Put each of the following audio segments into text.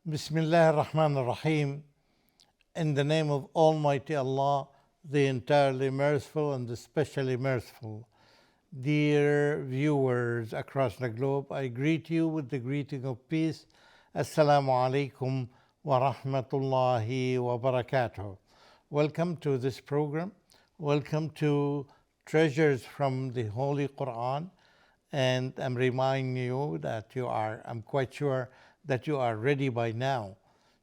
Bismillah ar-Rahman ar-Rahim. In the name of Almighty Allah, the entirely merciful and especially merciful. Dear viewers across the globe, I greet you with the greeting of peace. Assalamu alaikum wa rahmatullahi wa barakatuh. Welcome to this program. Welcome to Treasures from the Holy Quran. And I'm reminding you that I'm quite sure that you are ready by now.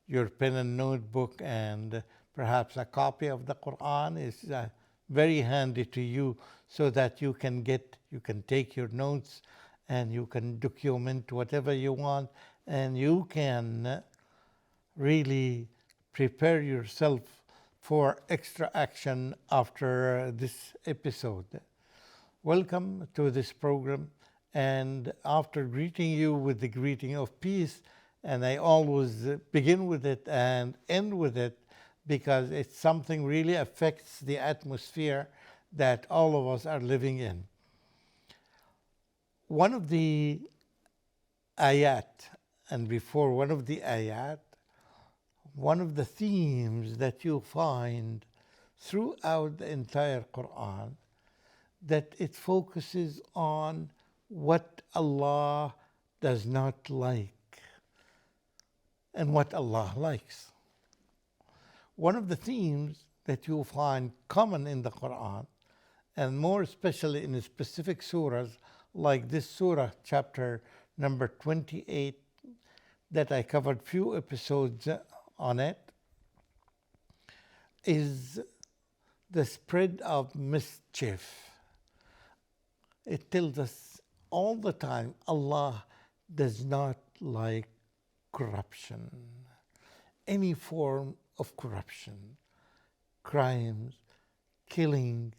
Your pen and notebook and perhaps a copy of the Quran is very handy to you so that you can take your notes and you can document whatever you want and you can really prepare yourself for extra action after this episode. Welcome to this program, and after greeting you with the greeting of peace, and I always begin with it and end with it because it's something really affects the atmosphere that all of us are living in. One of the ayat, and before one of the ayat, one of the themes that you find throughout the entire Quran, that it focuses on what Allah does not like and what Allah likes. One of the themes that you'll find common in the Quran, and more especially in specific surahs like this surah, chapter number 28, that I covered few episodes on it, is the spread of mischief. It tells us all the time Allah does not like corruption, any form of corruption, crimes, killing,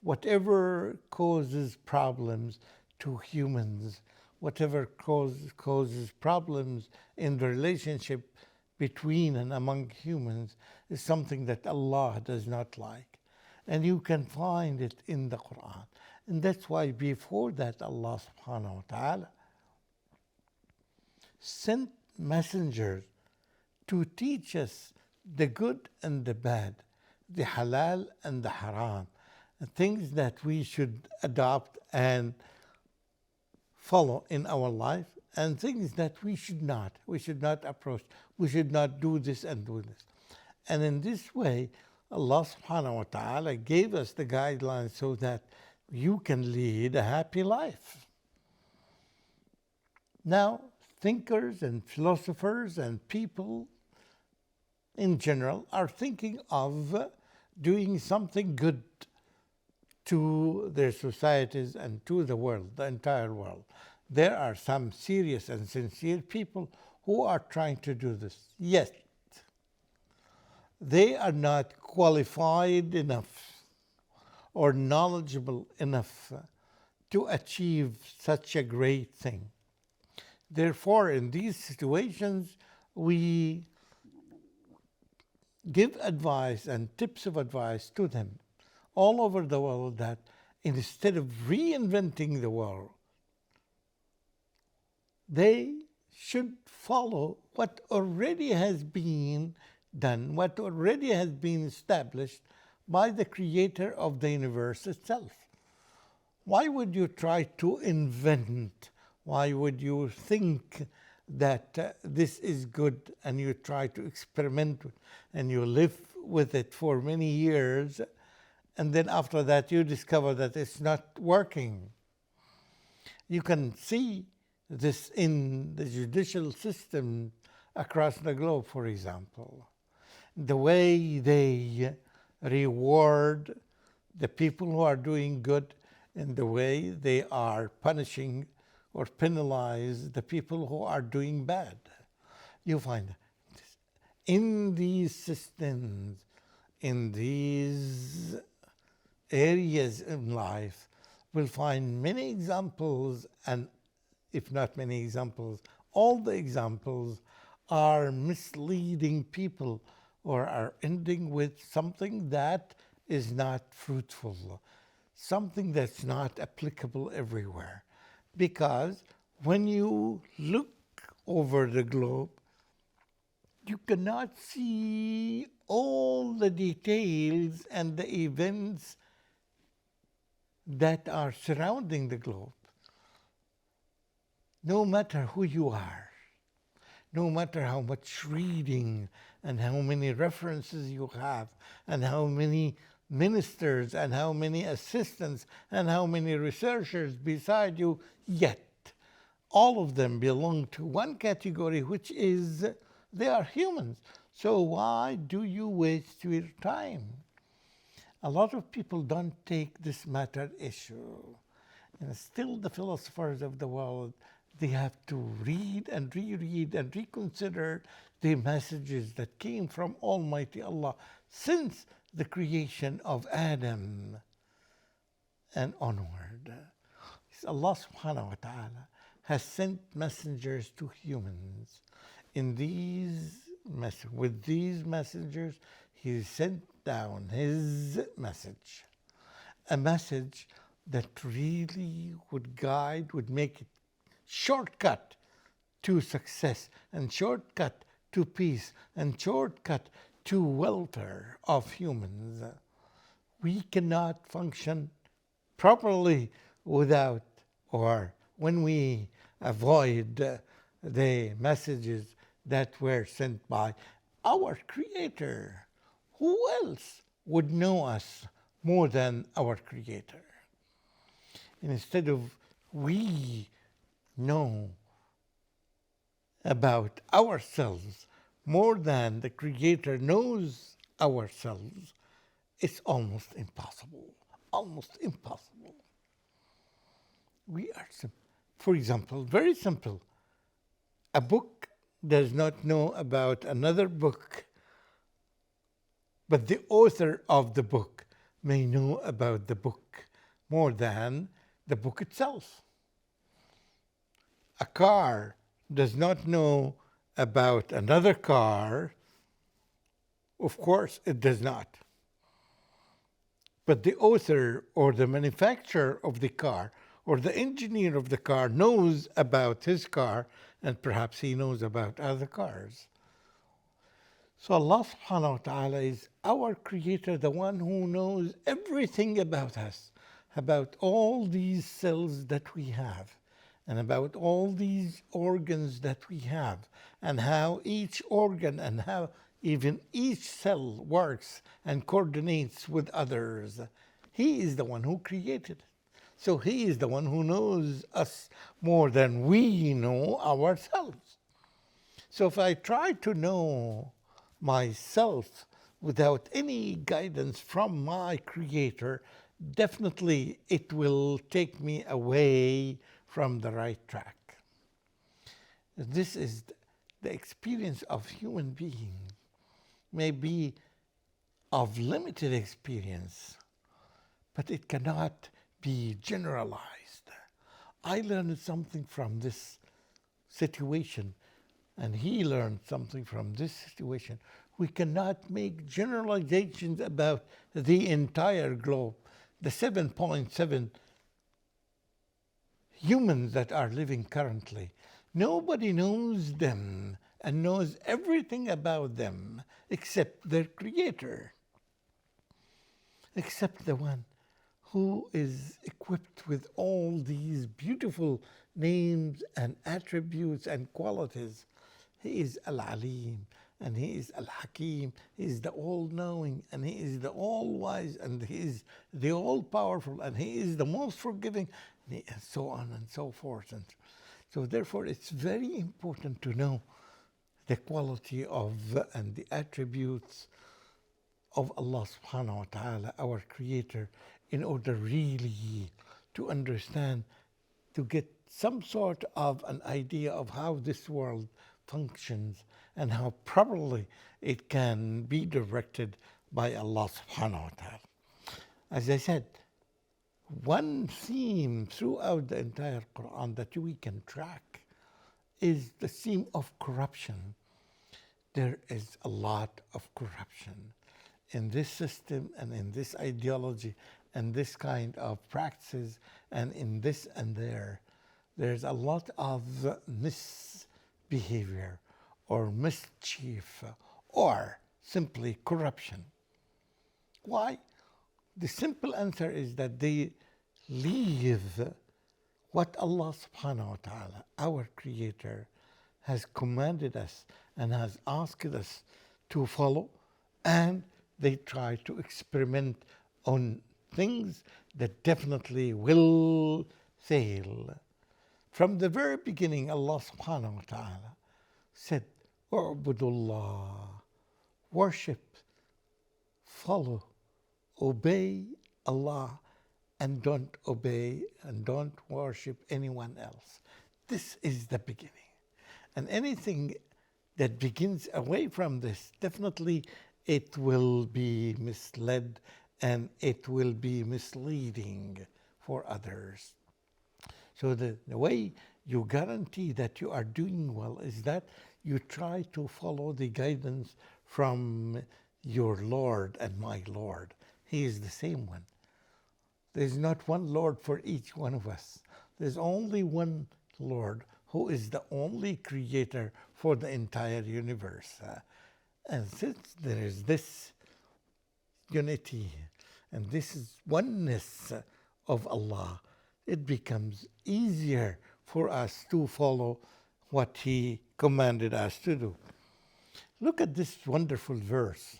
whatever causes problems to humans, whatever causes problems in the relationship between and among humans is something that Allah does not like. And you can find it in the Quran. And that's why before that Allah subhanahu wa ta'ala sent messengers to teach us the good and the bad, the halal and the haram, things that we should adopt and follow in our life, and things that we should not approach. We should not do this and do this. And in this way, Allah subhanahu wa ta'ala gave us the guidelines so that you can lead a happy life. Now, thinkers and philosophers and people in general are thinking of doing something good to their societies and to the world, the entire world. There are some serious and sincere people who are trying to do this. Yet, they are not qualified enough or knowledgeable enough to achieve such a great thing. Therefore, in these situations, we give advice and tips of advice to them all over the world that instead of reinventing the world, they should follow what already has been done, what already has been established by the creator of the universe itself. Why would you try to invent? Why would you think that this is good and you try to experiment and you live with it for many years, and then after that you discover that it's not working? You can see this in the judicial system across the globe, for example. The way they reward the people who are doing good and the way they are punishing or penalize the people who are doing bad. You find in these systems, in these areas in life, we'll find many examples, and if not many examples, all the examples are misleading people or are ending with something that is not fruitful, something that's not applicable everywhere. Because when you look over the globe, you cannot see all the details and the events that are surrounding the globe. No matter who you are, no matter how much reading and how many references you have, and how many ministers and how many assistants and how many researchers beside you, yet all of them belong to one category, which is they are humans. So why do you waste your time? A lot of people don't take this matter issue. And still the philosophers of the world, they have to read and reread and reconsider the messages that came from Almighty Allah since the creation of Adam and onward. Allah subhanahu wa ta'ala has sent messengers to humans. With these messengers, He sent down His message. A message that really would guide, would make it shortcut to success and shortcut to peace and shortcut to welfare of humans. We cannot function properly without, or when we avoid the messages that were sent by our Creator. Who else would know us more than our Creator? Instead of we know about ourselves more than the Creator knows ourselves, it's almost impossible. Almost impossible. We are simple. For example, very simple. A book does not know about another book, but the author of the book may know about the book more than the book itself. A car does not know about another car. Of course, it does not. But the author or the manufacturer of the car or the engineer of the car knows about his car, and perhaps he knows about other cars. So Allah subhanahu wa ta'ala is our Creator, the one who knows everything about us, about all these cells that we have, and about all these organs that we have, and how each organ and how even each cell works and coordinates with others. He is the one who created it. So He is the one who knows us more than we know ourselves. So if I try to know myself without any guidance from my Creator, definitely it will take me away from the right track. This is the experience of human beings, may be of limited experience, but it cannot be generalized. I learned something from this situation, and he learned something from this situation. We cannot make generalizations about the entire globe, the 7.7 humans that are living currently. Nobody knows them and knows everything about them except their Creator, except the one who is equipped with all these beautiful names and attributes and qualities. He is Al-Alim, and He is Al-Hakim. He is the all-knowing, and He is the all-wise, and He is the all-powerful, and He is the most forgiving, and so on and so forth. And so therefore, it's very important to know the quality of and the attributes of Allah subhanahu wa ta'ala, our Creator, in order really to understand, to get some sort of an idea of how this world functions and how properly it can be directed by Allah subhanahu wa ta'ala. As I said, one theme throughout the entire Quran that we can track is the theme of corruption. There is a lot of corruption in this system and in this ideology and this kind of practices and in this and there. There's a lot of misbehavior or mischief or simply corruption. Why? The simple answer is that they leave what Allah subhanahu wa ta'ala, our Creator, has commanded us and has asked us to follow, and they try to experiment on things that definitely will fail. From the very beginning, Allah subhanahu wa ta'ala said, "U'budullah," worship, follow, obey Allah, and don't obey and don't worship anyone else. This is the beginning. And anything that begins away from this, definitely it will be misled and it will be misleading for others. So the way you guarantee that you are doing well is that you try to follow the guidance from your Lord and my Lord. He is the same one. There's not one Lord for each one of us. There's only one Lord who is the only creator for the entire universe. And since there is this unity and this is oneness of Allah, it becomes easier for us to follow what He commanded us to do. Look at this wonderful verse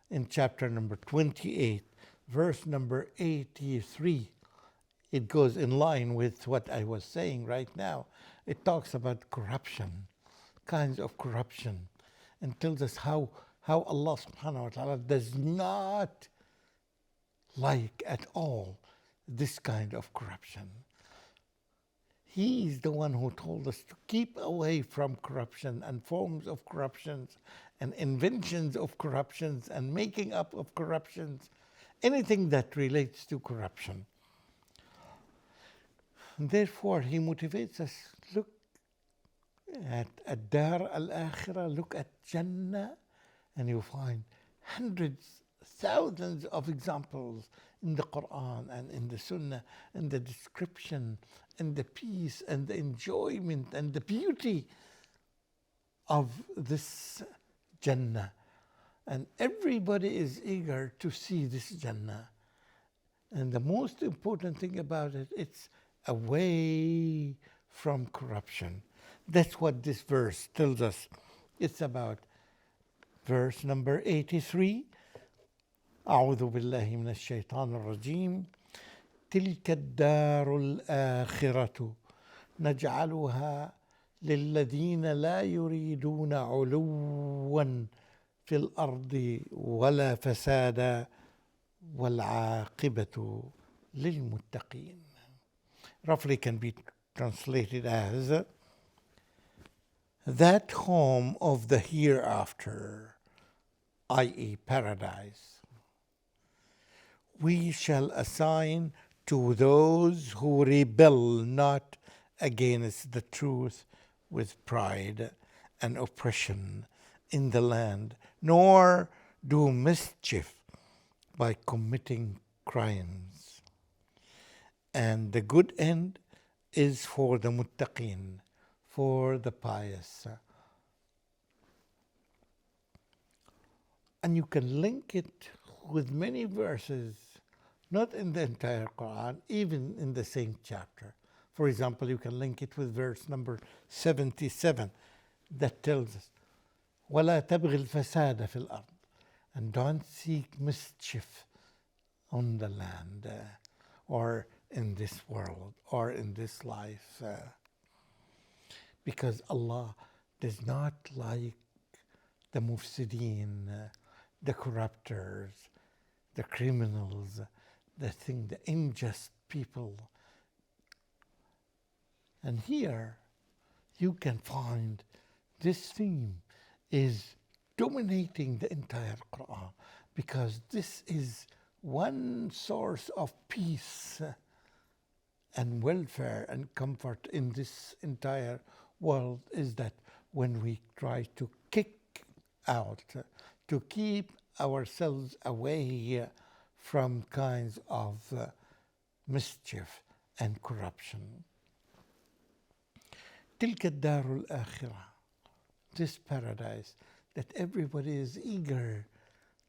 in chapter number 28, verse number 83. It goes in line with what I was saying right now. It talks about corruption, kinds of corruption, and tells us how Allah subhanahu wa ta'ala does not like at all this kind of corruption. He is the one who told us to keep away from corruption and forms of corruptions and inventions of corruptions and making up of corruptions, anything that relates to corruption. And therefore, He motivates us. Look at Ad-Dar al-Akhirah, look at Jannah, and you find hundreds, thousands of examples in the Quran and in the Sunnah, and the description and the peace and the enjoyment and the beauty of this Jannah. And everybody is eager to see this Jannah. And the most important thing about it, it's away from corruption. That's what this verse tells us. It's about verse number 83. أعوذ بالله من الشيطان الرجيم. تلك الدار الآخرة نجعلها للذين لا يريدون علوا في الأرض ولا فسادا والعاقبة للمتقين. Roughly can be translated as that home of the hereafter, i.e. paradise, we shall assign to those who rebel not against the truth with pride and oppression in the land, nor do mischief by committing crimes. And the good end is for the muttaqin, for the pious. And you can link it with many verses, not in the entire Quran, even in the same chapter. For example, you can link it with verse number 77 that tells us, وَلَا تَبْغِ الْفَسَادَ فِي الْأَرْضِ, and don't seek mischief on the land or in this world or in this life. Because Allah does not like the mufsideen, the corruptors, the criminals, the unjust people. And here you can find this theme is dominating the entire Quran, because this is one source of peace and welfare and comfort in this entire world, is that when we try to kick out, to keep ourselves away from kinds of mischief and corruption. تلك الدار الآخرة, this paradise that everybody is eager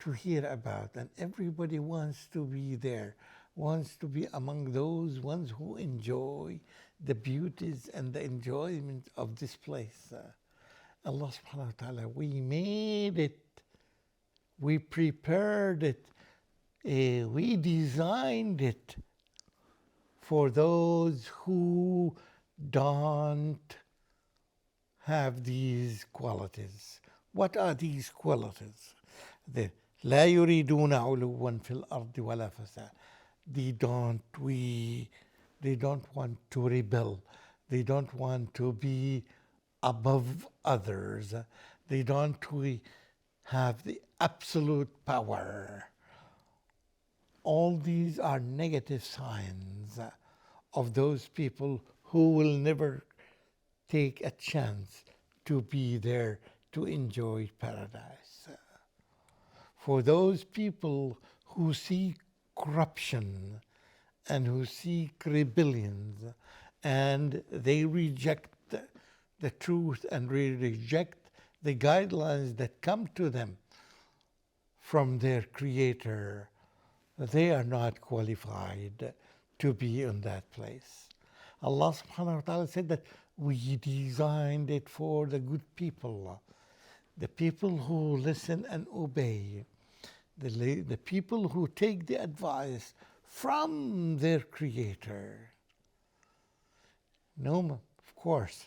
to hear about, and everybody wants to be there, wants to be among those ones who enjoy the beauties and the enjoyment of this place. Allah subhanahu wa ta'ala, we made it, we prepared it, we designed it for those who don't have these qualities. What are these qualities? لا يريدون علوا في الأرض ولا فساد. They don't want to rebel. They don't want to be above others. They don't have the absolute power. All these are negative signs of those people who will never take a chance to be there to enjoy paradise. For those people who seek corruption and who seek rebellions, and they reject the truth and reject the guidelines that come to them from their Creator, they are not qualified to be in that place. Allah subhanahu wa ta'ala said that we designed it for the good people, the people who listen and obey, the people who take the advice from their Creator. No, of course,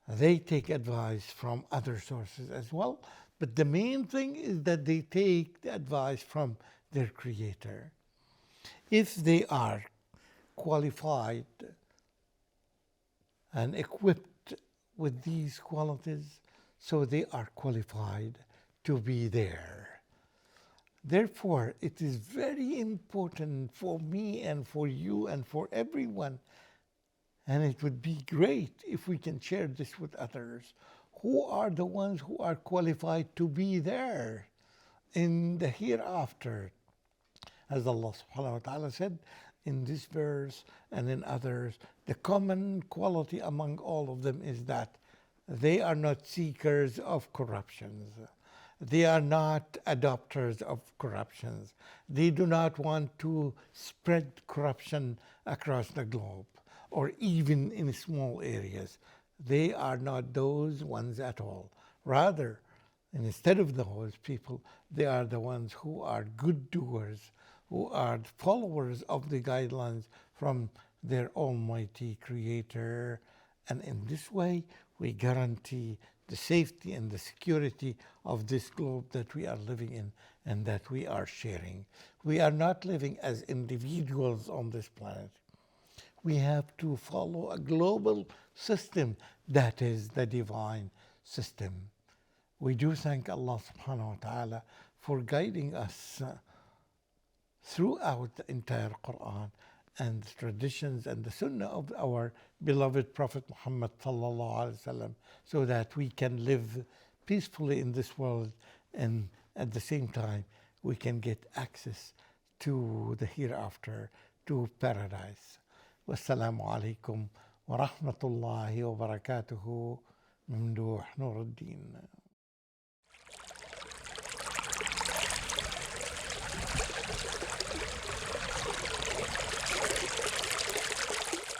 they take advice from other sources as well, but the main thing is that they take the advice from their Creator. If they are qualified and equipped with these qualities, so they are qualified to be there. Therefore, it is very important for me and for you and for everyone, and it would be great if we can share this with others. Who are the ones who are qualified to be there in the hereafter? As Allah subhanahu wa ta'ala said in this verse and in others, the common quality among all of them is that they are not seekers of corruptions. They are not adopters of corruptions. They do not want to spread corruption across the globe or even in small areas. They are not those ones at all. Rather, instead of those people, they are the ones who are good doers, who are followers of the guidelines from their Almighty Creator. And in this way, we guarantee the safety and the security of this globe that we are living in and that we are sharing. We are not living as individuals on this planet. We have to follow a global system that is the divine system. We do thank Allah subhanahu wa ta'ala for guiding us throughout the entire Quran and the traditions and the sunnah of our beloved Prophet Muhammad sallallahu alaihi wasallam, so that we can live peacefully in this world, and at the same time we can get access to the hereafter, to paradise. Wassalamu alaikum wa rahmatullahi wa barakatuhu. Mamduh Nuruddin.